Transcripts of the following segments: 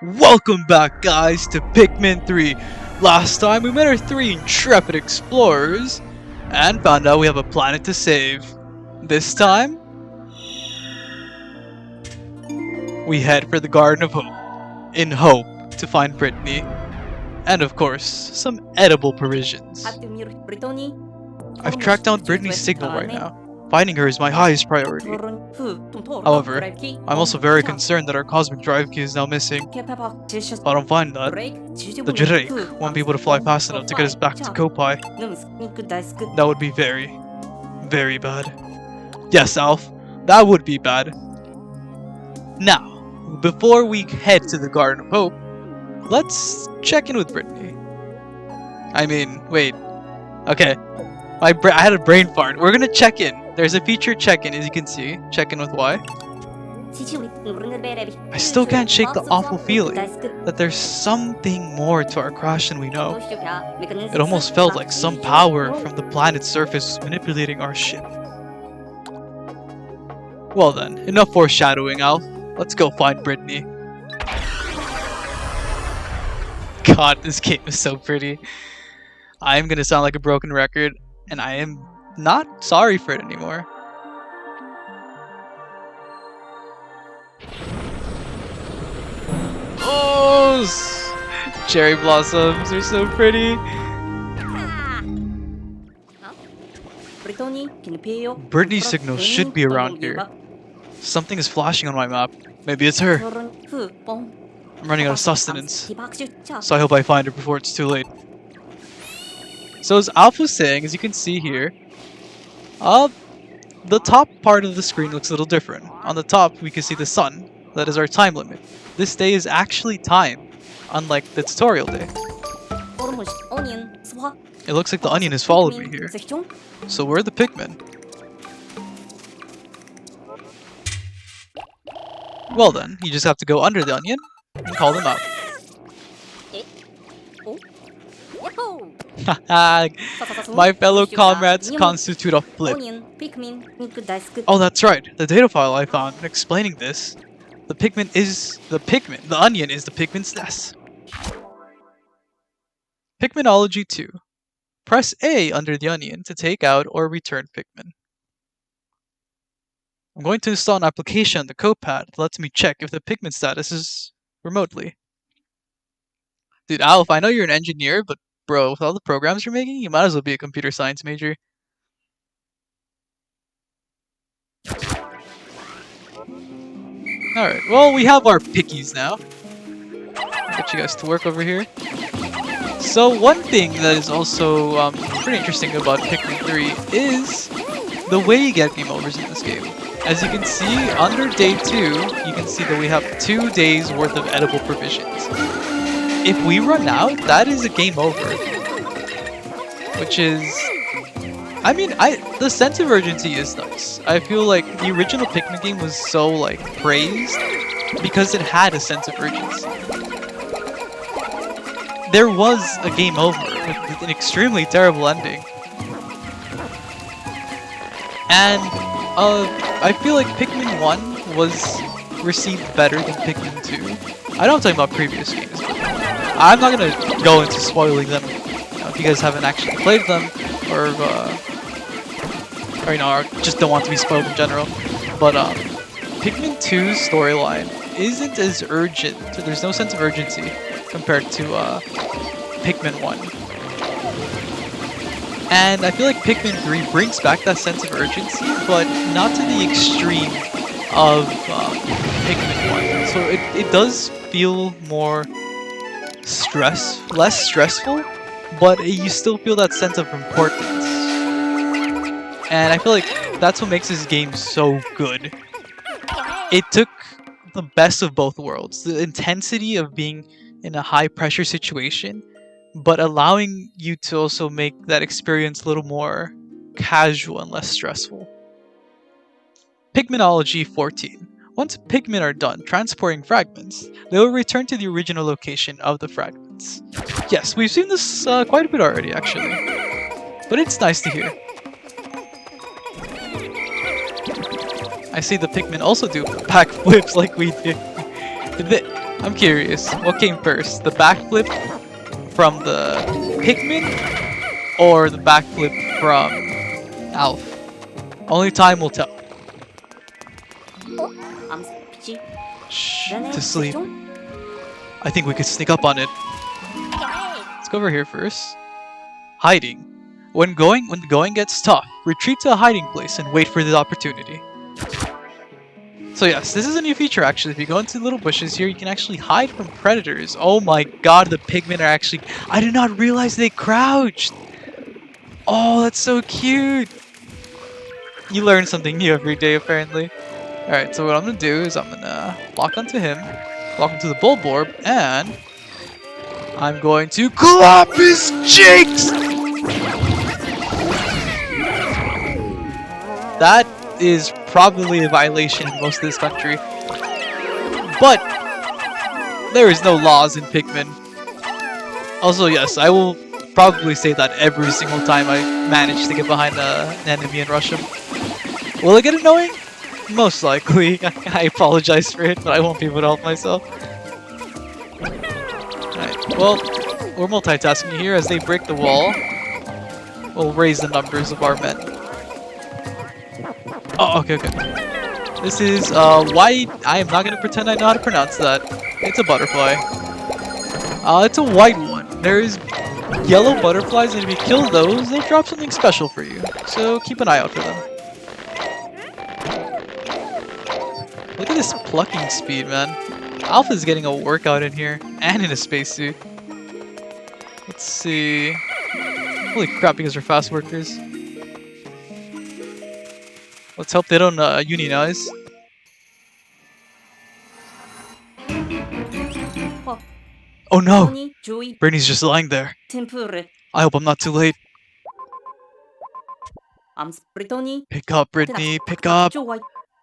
Welcome back, guys, to Pikmin 3. Last time we met our three intrepid explorers and found out we have a planet to save. This time, we head for the Garden of Hope, in hope to find Brittany, and of course, some edible provisions. I've tracked down Brittany's signal right now. Finding her is my highest priority. However, I'm also very concerned that our cosmic drive key is now missing. If I don't find that, the Drake won't be able to fly fast enough to get us back to Kopai. That would be very, very bad. Yes, Alph, that would be bad. Now, before we head to the Garden of Hope, let's check in with Brittany. Wait. Okay. I had a brain fart. We're gonna check in. There's a feature check-in, as you can see. Check in with Y. I still can't shake the awful feeling that there's something more to our crash than we know. It almost felt like some power from the planet's surface was manipulating our ship. Well then, enough foreshadowing, Alph. Let's go find Brittany. God, this game is so pretty. I am gonna sound like a broken record, and I am not sorry for it anymore. Oh, cherry blossoms are so pretty. Brittany's signal should be around here. Something is flashing on my map. Maybe it's her. I'm running out of sustenance, so I hope I find her before it's too late. So as Alph was saying, as you can see here, the top part of the screen looks a little different. On the top, we can see the sun. That is our time limit. This day is actually time, unlike the tutorial day. It looks like the onion has followed me here. So where are the Pikmin? Well then, you just have to go under the onion and call them out. My fellow comrades constitute a flip. Oh, that's right. The data file I found explaining this. The onion is the Pikmin's nest. Pikminology 2. Press A under the onion to take out or return Pikmin. I'm going to install an application on the codepad that lets me check if the Pikmin status is remotely. Dude, Alph, I know you're an engineer, but bro, with all the programs you're making, you might as well be a computer science major. Alright, well, we have our pickies now. I'll get you guys to work over here. So one thing that is also pretty interesting about Pikmin 3 is the way you get game overs in this game. As you can see, under day 2, you can see that we have 2 days worth of edible provisions. If we run out, that is a game over. Which is... the sense of urgency is nice. I feel like the original Pikmin game was so, praised because it had a sense of urgency. There was a game over with an extremely terrible ending. And, I feel like Pikmin 1 was received better than Pikmin 2. I know I'm talking about previous games, but I'm not gonna go into spoiling them, if you guys haven't actually played them, or just don't want to be spoiled in general. But Pikmin 2's storyline isn't as urgent. There's no sense of urgency compared to Pikmin 1. And I feel like Pikmin 3 brings back that sense of urgency, but not to the extreme of Pikmin 1. So it does feel more less stressful, but you still feel that sense of importance. And I feel like that's what makes this game so good. It took the best of both worlds. The intensity of being in a high pressure situation, but allowing you to also make that experience a little more casual and less stressful. Pikminology 14. Once Pikmin are done transporting fragments, they will return to the original location of the fragments. Yes, we've seen this quite a bit already, actually. But it's nice to hear. I see the Pikmin also do backflips like we did. I'm curious, what came first? The backflip from the Pikmin or the backflip from Alph? Only time will tell. Shh, to sleep. I think we could sneak up on it. Let's go over here first. Hiding. When the going gets tough, retreat to a hiding place and wait for the opportunity. So yes, this is a new feature actually. If you go into little bushes here, you can actually hide from predators. Oh my god, the pigmen are actually... I did not realize they crouched! Oh, that's so cute! You learn something new every day, apparently. Alright, so what I'm gonna do is I'm gonna lock onto him, lock onto the Bulborb, and... I'm going to clap his cheeks! That is probably a violation in most of this country. But there is no laws in Pikmin. Also, yes, I will probably say that every single time I manage to get behind an enemy and rush him. Will it get annoying? Most likely. I apologize for it, but I won't be able to help myself. Alright, well, we're multitasking here. As they break the wall, we'll raise the numbers of our men. Oh, okay. This is, white. I am not going to pretend I know how to pronounce that. It's a butterfly. It's a white one. There's yellow butterflies, and if you kill those, they'll drop something special for you. So keep an eye out for them. Look at this plucking speed, man. Alph is getting a workout in here, and in a spacesuit. Let's see. Holy crap, you guys are fast workers. Let's hope they don't unionize. Oh no! Brittany's just lying there. I hope I'm not too late. Pick up, Brittany, pick up!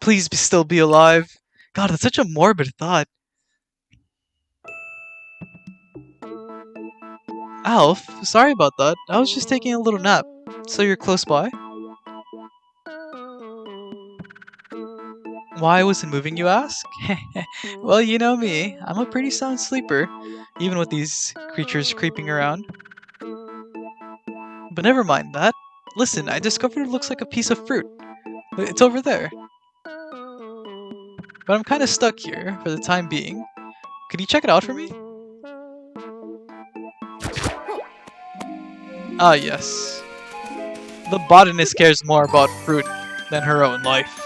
Please still be alive. God, that's such a morbid thought. Alph, sorry about that. I was just taking a little nap. So you're close by? Why wasn't moving, you ask? Well, you know me. I'm a pretty sound sleeper, even with these creatures creeping around. But never mind that. Listen, I discovered it looks like a piece of fruit. It's over there. But I'm kind of stuck here for the time being. Could you check it out for me? Ah, yes. The botanist cares more about fruit than her own life.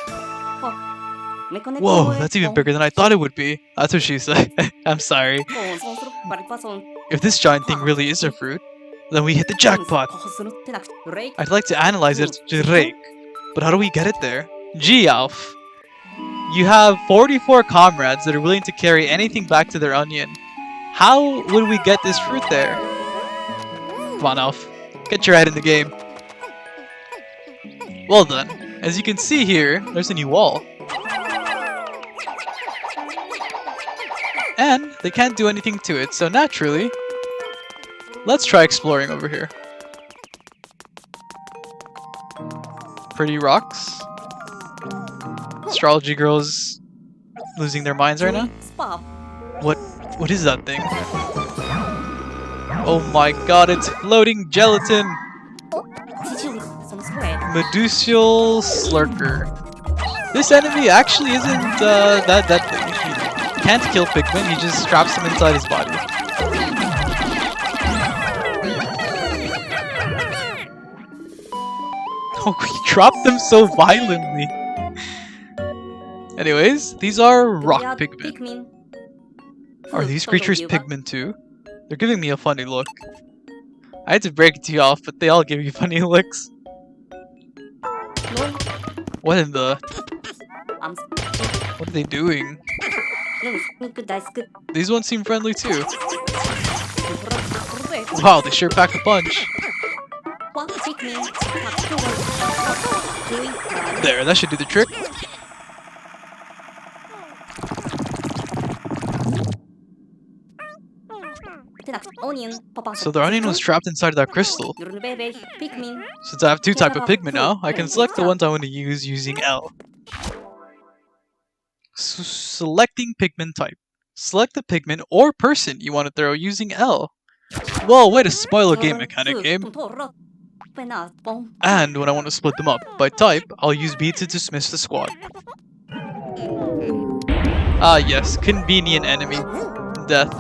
Whoa, that's even bigger than I thought it would be. That's what she said. I'm sorry. If this giant thing really is a fruit, then we hit the jackpot. I'd like to analyze it to rake, but how do we get it there? Gee, Alph. You have 44 comrades that are willing to carry anything back to their onion. How would we get this fruit there? Come on, Alph. Get your head in the game. Well done. As you can see here, there's a new wall. And they can't do anything to it, so naturally, let's try exploring over here. Pretty rocks. Astrology girls losing their minds right now. What is that thing? Oh my god, it's floating gelatin! Medusial Slurker. This enemy actually isn't that deadly. He can't kill Pikmin, he just traps them inside his body. Oh, he dropped them so violently. Anyways, these are rock Pikmin. Are these creatures Pikmin too? They're giving me a funny look. I had to break it to you off, but they all give you funny looks. What in the... What are they doing? These ones seem friendly too. Wow, they sure pack a punch. There, that should do the trick. So the onion was trapped inside that crystal. Since I have two types of Pikmin now, I can select the ones I want to use using L. Selecting Pikmin type. Select the Pikmin or person you want to throw using L. Whoa, way to spoil a game mechanic, game. And when I want to split them up by type, I'll use B to dismiss the squad. Ah yes, convenient enemy. Death.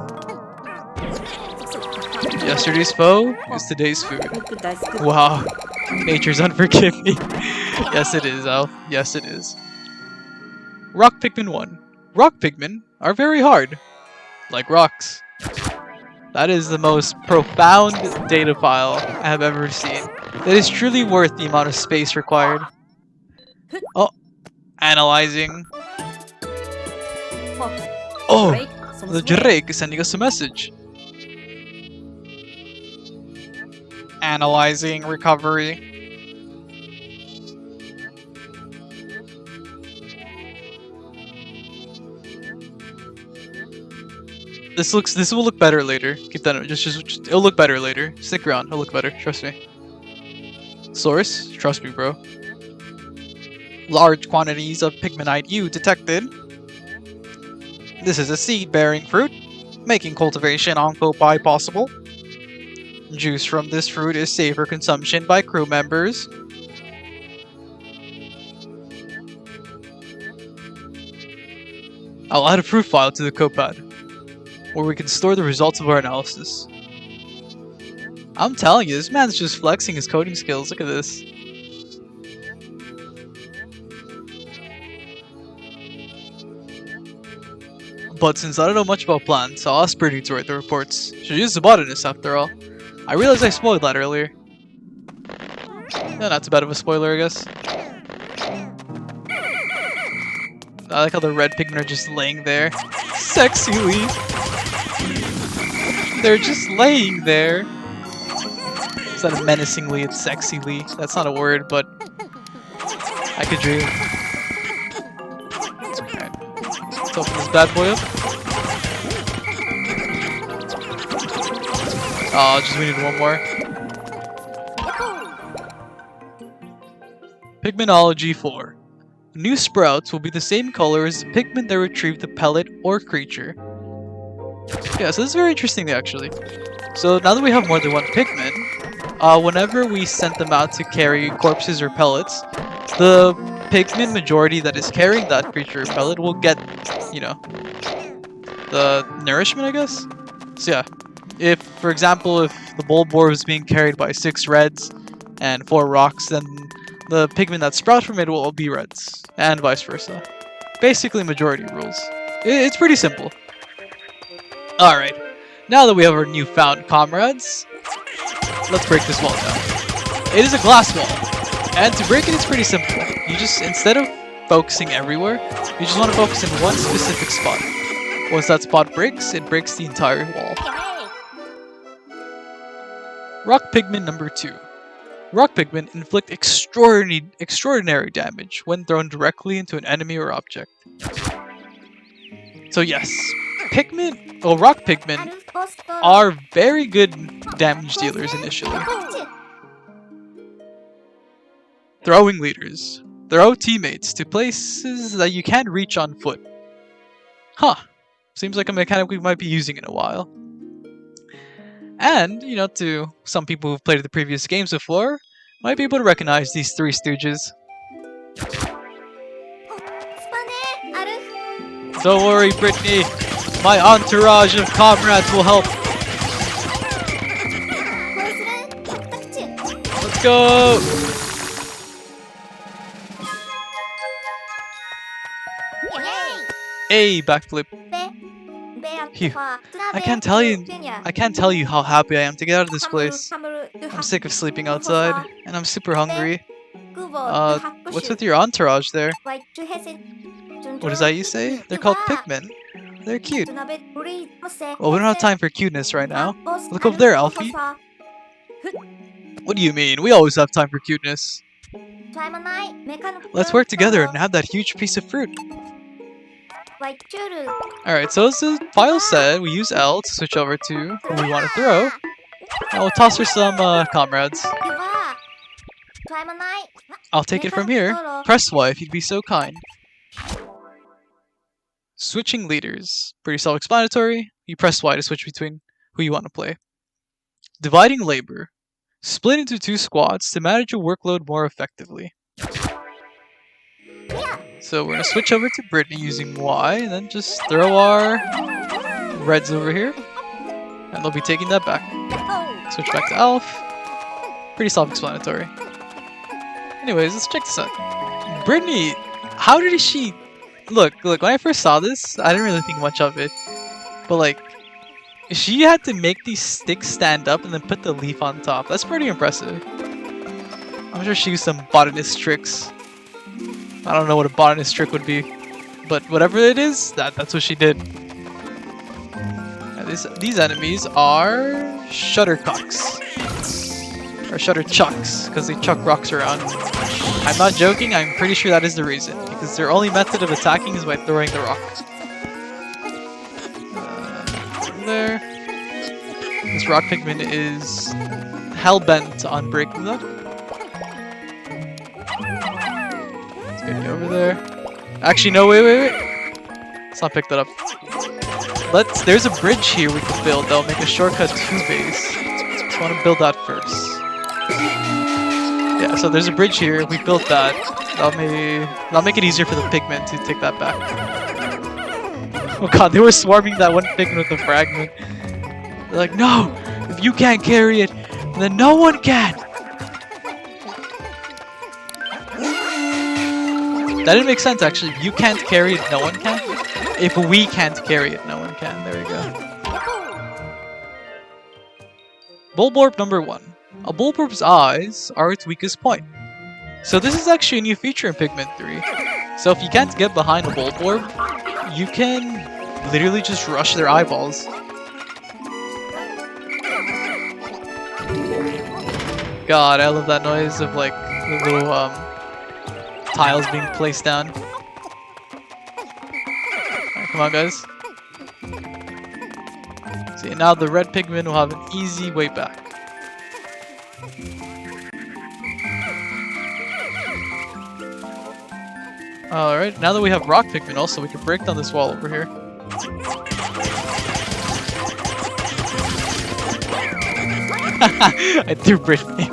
Yesterday's foe is today's food. Wow. Nature's unforgiving. Yes it is, Alph. Yes it is. Rock Pikmin 1. Rock Pikmin are very hard. Like rocks. That is the most profound data file I have ever seen. It is truly worth the amount of space required. Oh, analyzing. Oh, the Drake is sending us a message. Analyzing recovery. This will look better later. Keep that in, just it'll look better later. Stick around, it'll look better, trust me. Source? Trust me, bro. Large quantities of Pikminite U detected. This is a seed-bearing fruit, making cultivation on Kopai possible. Juice from this fruit is safe for consumption by crew members. I'll add a proof file to the copad, where we can store the results of our analysis. I'm telling you, this man's just flexing his coding skills. Look at this. But since I don't know much about plants, I'll ask Brittany to write the reports. She's just a botanist after all. I realized I spoiled that earlier. Yeah, not too bad of a spoiler, I guess. I like how the red Pikmin are just laying there. Sexily! They're just laying there. Instead of menacingly, it's sexily. That's not a word, but I could dream. Alright. Let's open this bad boy up. Oh, just we need one more. Pikminology 4. New sprouts will be the same color as the Pikmin that retrieve the pellet or creature. Yeah, so this is very interesting actually. So now that we have more than one Pikmin, whenever we send them out to carry corpses or pellets, the Pikmin majority that is carrying that creature or pellet will get, you know, the nourishment, I guess? So yeah, if, for example, if the Bulbor was being carried by 6 reds and 4 rocks, then the Pikmin that sprout from it will all be reds, and vice versa. Basically majority rules. It's pretty simple. Alright, now that we have our newfound comrades, let's break this wall down. It is a glass wall, and to break it, it's pretty simple. You just, instead of focusing everywhere, you just want to focus in one specific spot. Once that spot breaks, it breaks the entire wall. Rock Pikmin number 2. Rock Pikmin inflict extraordinary damage when thrown directly into an enemy or object. So yes, Rock Pikmin are very good damage dealers initially. Throwing leaders. Throw teammates to places that you can't reach on foot. Huh. Seems like a mechanic we might be using in a while. And, you know, to some people who've played the previous games before, might be able to recognize these 3 stooges. Don't worry, Brittany. My entourage of comrades will help. Let's go! Hey, backflip. Phew. I can't tell you how happy I am to get out of this place. I'm sick of sleeping outside, and I'm super hungry. What's with your entourage there? What is that you say? They're called Pikmin. They're cute. Well, we don't have time for cuteness right now. Look over there, Alfie. What do you mean? We always have time for cuteness. Let's work together and have that huge piece of fruit. Alright, so as the file said, we use L to switch over to who we want to throw. And we'll toss her some comrades. I'll take it from here. Press Y if you'd be so kind. Switching leaders. Pretty self-explanatory. You press Y to switch between who you want to play. Dividing labor. Split into 2 squads to manage your workload more effectively. So we're going to switch over to Brittany using Y, and then just throw our reds over here. And they'll be taking that back. Switch back to Alph. Pretty self-explanatory. Anyways, let's check this out. Brittany, how did she... Look, when I first saw this, I didn't really think much of it. But like, she had to make these sticks stand up and then put the leaf on top. That's pretty impressive. I'm sure she used some botanist tricks. I don't know what a botanist trick would be. But whatever it is, that's what she did. These enemies are shuttlecocks. Or shutterchucks, because they chuck rocks around. I'm not joking, I'm pretty sure that is the reason. Because their only method of attacking is by throwing the rock. There. This rock Pikmin is hell-bent on breaking that. Let's get you over there. Actually, no, wait. Let's not pick that up. There's a bridge here we can build that'll make a shortcut to base. Just want to build that first. Yeah, so there's a bridge here. If we built that, that'll make it easier for the Pikmin to take that back. Oh god, they were swarming that one Pikmin with the fragment. They're like, no! If you can't carry it, then no one can! That didn't make sense, actually. If you can't carry it, no one can. If we can't carry it, no one can. There we go. Bulborb number 1. A Bulborb's eyes are its weakest point. So this is actually a new feature in Pikmin 3. So if you can't get behind a Bulborb, you can literally just rush their eyeballs. God, I love that noise of like the little tiles being placed down. Alright, come on guys. See, now the red Pikmin will have an easy way back. Alright, now that we have rock Pikmin also, we can break down this wall over here. I threw Brittany.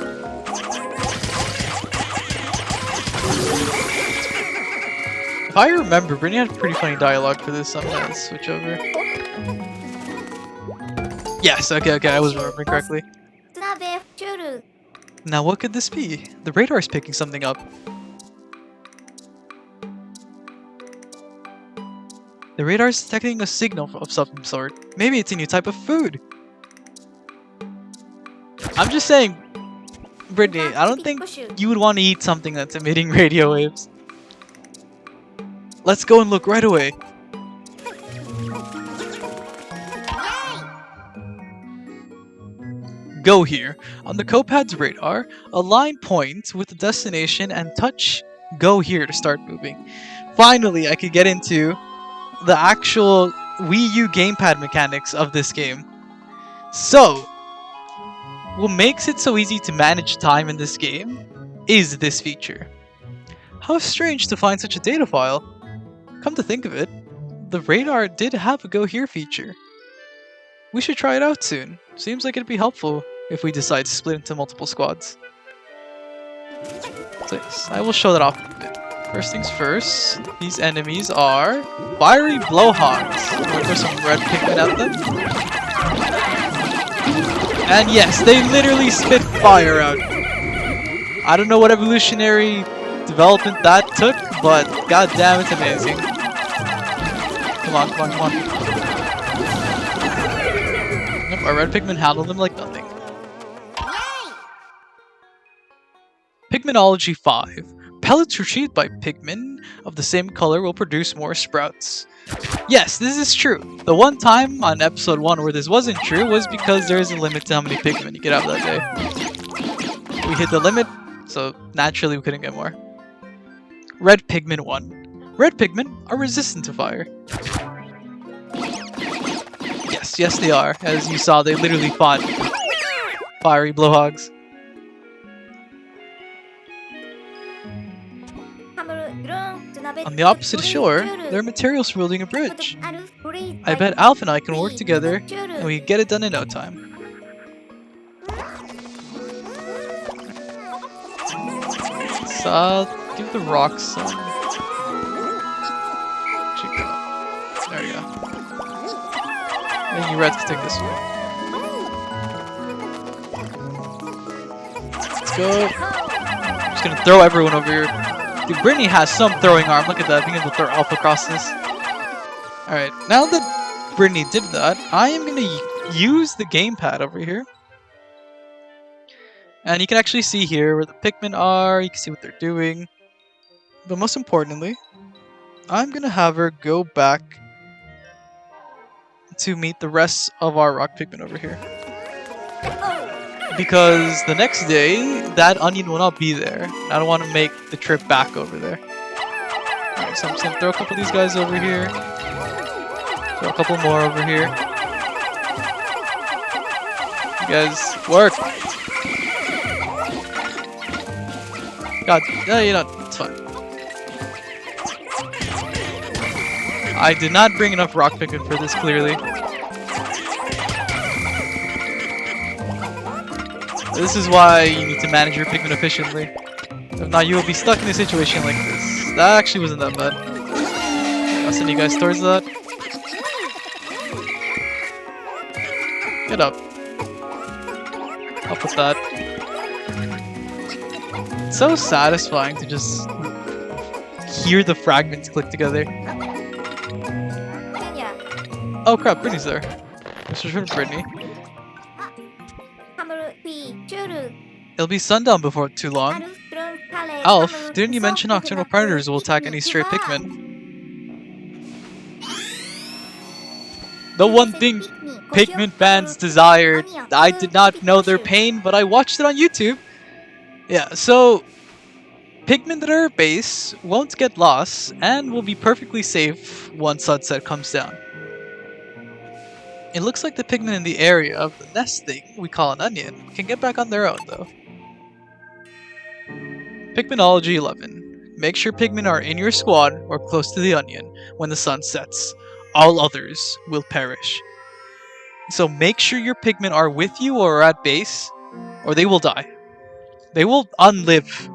If I remember, Brittany had pretty funny dialogue for this, so I'm gonna switch over. Yes, okay, I was remembering correctly. Now what could this be? The radar is picking something up. The radar is detecting a signal of some sort. Maybe it's a new type of food. I'm just saying, Brittany, I don't think you would want to eat something that's emitting radio waves. Let's go and look right away. Go here. On the Copad's radar, a line points with the destination and touch go here to start moving. Finally, I could get into the actual Wii U gamepad mechanics of this game. So, what makes it so easy to manage time in this game is this feature. How strange to find such a data file. Come to think of it, the radar did have a go here feature. We should try it out soon. Seems like it'd be helpful if we decide to split into multiple squads. So yes, I will show that off a bit. First things first, these enemies are fiery blowhogs. Wait for some red Pikmin at them. And yes, they literally spit fire out. I don't know what evolutionary development that took, but goddamn, it's amazing. Come on. Yep, our red Pikmin handled them like nothing. Pikminology 5. Pellets retrieved by Pikmin of the same color will produce more sprouts. Yes, this is true. The one time on episode 1 where this wasn't true was because there is a limit to how many Pikmin you get out that day. We hit the limit, so naturally we couldn't get more. Red Pikmin 1. Red Pikmin are resistant to fire. Yes they are. As you saw, they literally fought fiery blowhogs. On On the opposite shore, there are materials for building a bridge. I bet Alph and I can work together, and we can get it done in no time. So, give the rocks some... There we go. I think you reds can take this one. Let's go. I'm just gonna throw everyone over here. Dude, Brittany has some throwing arm. Look at that. Being able to throw Alph across this. Alright, now that Brittany did that, I am gonna use the gamepad over here. And you can actually see here where the Pikmin are. You can see what they're doing. But most importantly, I'm gonna have her go back to meet the rest of our rock Pikmin over here. Because the next day, that onion will not be there. I don't want to make the trip back over there. Alright, so I'm just gonna throw a couple of these guys over here. Throw a couple more over here. You guys, work! God, you know, it's fine. I did not bring enough rock Pikmin for this, clearly. This is why you need to manage your Pikmin efficiently. If not, you will be stuck in a situation like this. That actually wasn't that bad. I'll send you guys towards that. Get up. I'll put that. It's so satisfying to just hear the fragments click together. Oh crap, Brittany's there. Let's search for Brittany. It'll be sundown before too long. Alph, didn't you mention nocturnal predators will attack any stray Pikmin? The one thing Pikmin fans desired. I did not know their pain, but I watched it on YouTube. Yeah, so Pikmin that are at base won't get lost and will be perfectly safe once sunset comes down. It looks like the Pikmin in the area of the nest thing we call an onion can get back on their own though. Pikminology 11. Make sure Pikmin are in your squad or close to the onion when the sun sets. All others will perish. So make sure your Pikmin are with you or are at base, or they will die. They will unlive.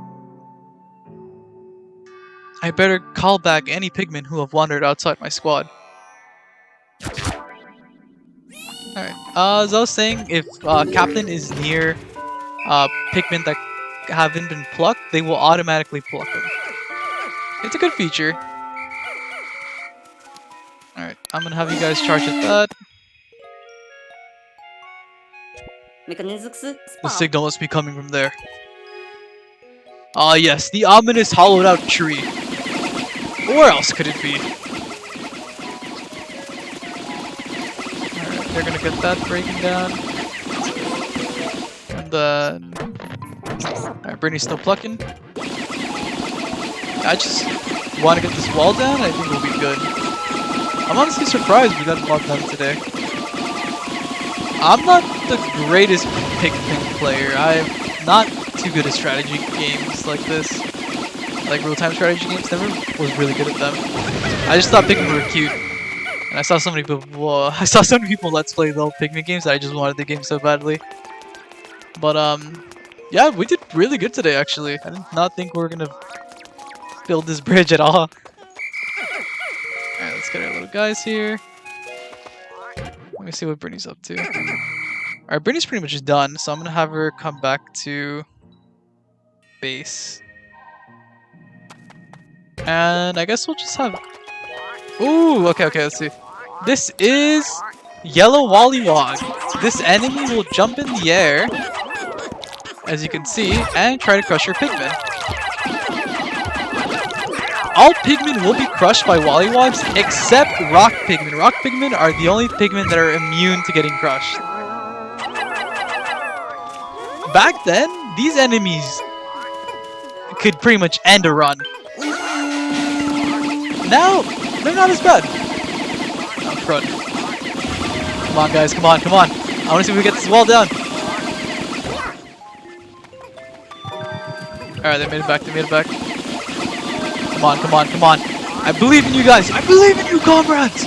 I better call back any Pikmin who have wandered outside my squad. Alright, as I was saying, if Captain is near Pikmin that haven't been plucked, they will automatically pluck them. It's a good feature. Alright, I'm gonna have you guys charge at that. The signal must be coming from there. Ah yes, the ominous hollowed out tree. Where else could it be? Alright, they're gonna get that breaking down. And then... Alright, Brittany's still plucking. I just want to get this wall down, I think we'll be good. I'm honestly surprised we got it all done today. I'm not the greatest Pikmin player. I'm not too good at strategy games like this. Like real-time strategy games, never was really good at them. I just thought Pikmin were cute. And I saw so many people let's play the old Pikmin games that I just wanted the game so badly. But yeah, we did really good today actually. I did not think we were gonna build this bridge at all. Alright, let's get our little guys here. Let me see what Brittany's up to. Alright, Brittany's pretty much done, so I'm gonna have her come back to base. And I guess we'll just have... Ooh, okay, let's see. This is Yellow Wollywog. This enemy will jump in the air, as you can see, and try to crush your Pikmin. All Pikmin will be crushed by Wollywogs except Rock Pikmin. Rock Pikmin are the only Pikmin that are immune to getting crushed. Back then, these enemies could pretty much end a run. Now, they're not as bad. Oh, crud. Come on, guys, come on. I want to see if we get this wall down. Alright, they made it back, Come on. I believe in you guys! I believe in you, comrades!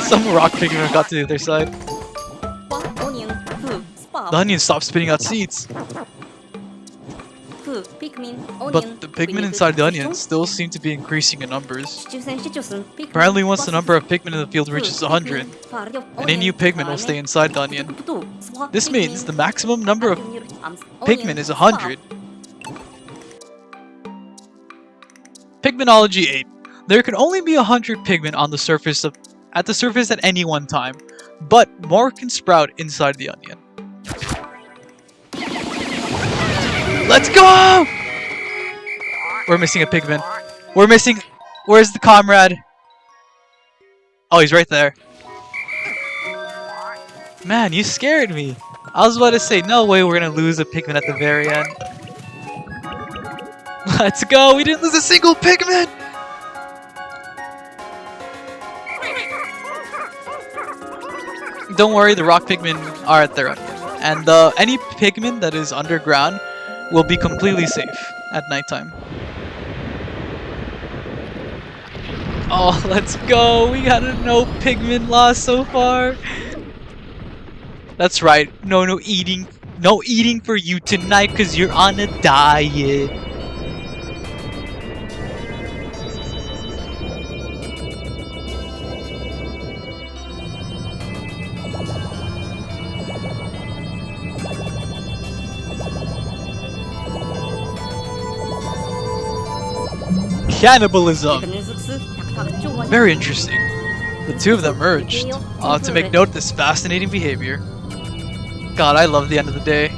Some rock pigment got to the other side. The onion stopped spitting out seeds. But the Pikmin inside the onion still seem to be increasing in numbers. Apparently once the number of Pikmin in the field reaches 100, any new Pikmin will stay inside the onion. This means the maximum number of Pikmin is 100. Pikminology 8. There can only be 100 Pikmin on the surface at any one time, but more can sprout inside the onion. Let's go! We're missing a Pikmin. Where's the comrade? Oh, he's right there. Man, you scared me. I was about to say, no way we're gonna lose a Pikmin at the very end. Let's go! We didn't lose a single Pikmin! Don't worry, the rock Pikmin are at their onion. And any Pikmin that is underground will be completely safe at nighttime. Oh, let's go! We got a no Pikmin loss so far. That's right. No eating for you tonight because you're on a diet. Cannibalism! Very interesting. The two of them merged. I'll have to make note of this fascinating behavior. God, I love the end of the day.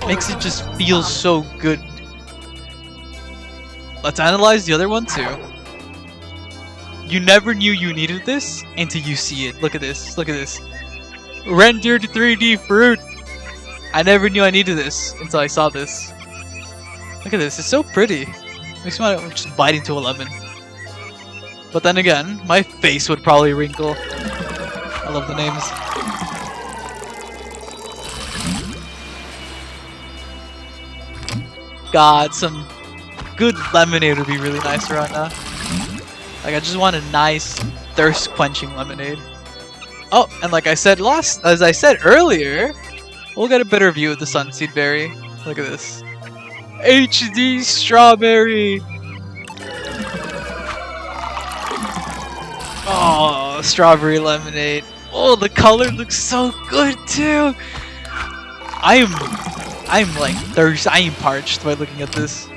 Makes it just feel so good. Let's analyze the other one too. You never knew you needed this until you see it. Look at this. Look at this. Rendered 3D fruit. I never knew I needed this until I saw this. Look at this, it's so pretty. Makes me want to just bite into 11. But then again, my face would probably wrinkle. I love the names. God, some good lemonade would be really nice around now. Like, I just want a nice, thirst-quenching lemonade. Oh, and like I said as I said earlier, we'll get a better view of the Sunseed Berry. Look at this. HD strawberry. Oh, strawberry lemonade. Oh, the color looks so good too. I'm like thirsty. I am parched by looking at this.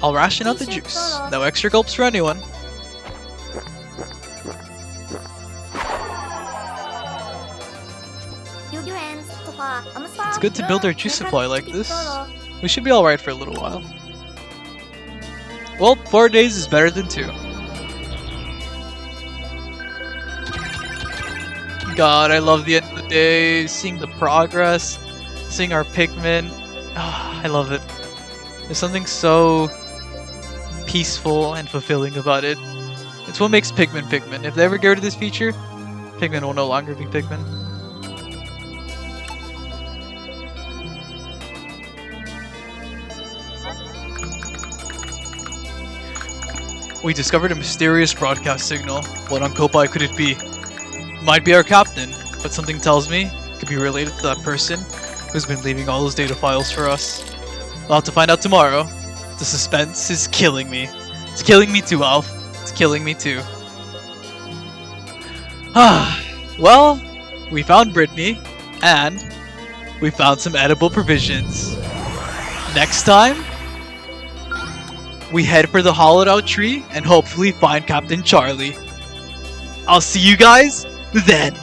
I'll ration out the juice. No extra gulps for anyone. It's good to build our juice supply like this. We should be alright for a little while. Well, 4 days is better than 2. God, I love the end of the day, seeing the progress, seeing our Pikmin. Oh, I love it. There's something so peaceful and fulfilling about it. It's what makes Pikmin Pikmin. If they ever get rid of this feature, Pikmin will no longer be Pikmin. We discovered a mysterious broadcast signal. What on Kopai could it be? Might be our captain, but something tells me it could be related to that person who's been leaving all those data files for us. I'll have to find out tomorrow. The suspense is killing me. It's killing me too, Alph. It's killing me too. Well, we found Brittany, and we found some edible provisions. Next time, we head for the hollowed out tree and hopefully find Captain Charlie. I'll see you guys then.